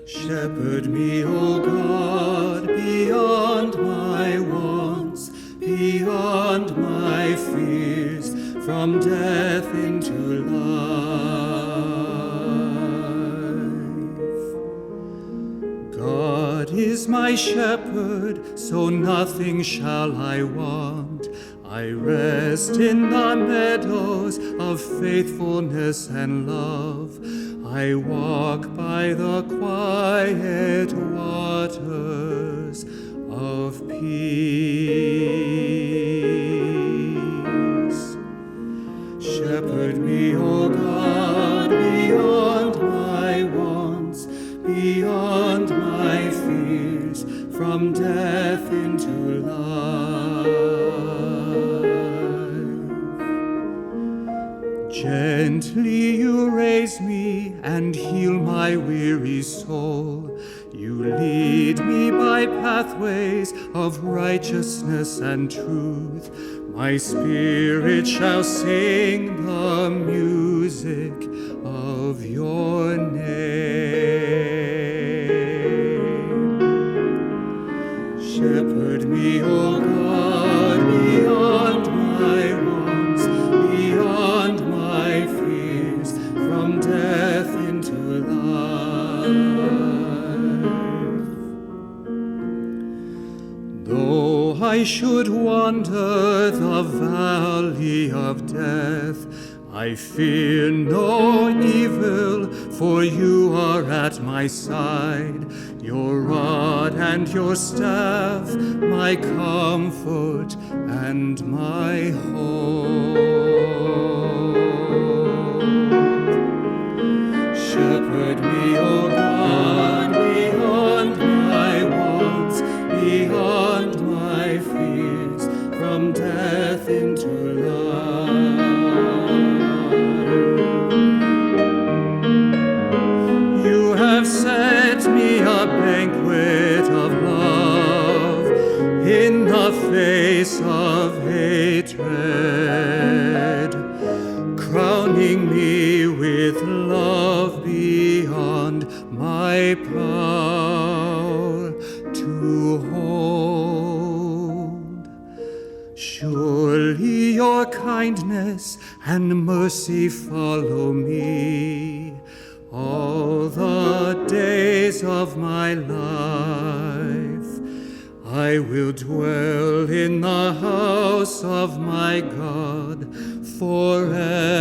Shepherd me, O God, beyond my wants, beyond my fears, from death into life. God is my shepherd, so nothing shall I want. I rest in the meadows of faithfulness and love. I walk by the quiet waters of peace. Shepherd me, O God, beyond my wants, beyond my fears, from death into life. Gently you raise me and heal my weary soul. You lead me by pathways of righteousness and truth. My spirit shall sing the music of your name. Shepherd me, O God, beyond my wants, beyond my fears, from death into life. Though I should wander the valley of death, I fear no evil, for you are at my side. Your rod and your staff, my comfort and my hope. Shepherd me, O God, beyond my wants, beyond my fears, from death into life. You have set me a banquet of love in the face of hatred, crowning me with love beyond my power to hold. Surely your kindness and mercy follow me all the days of my life. I will dwell in the house of my God forever.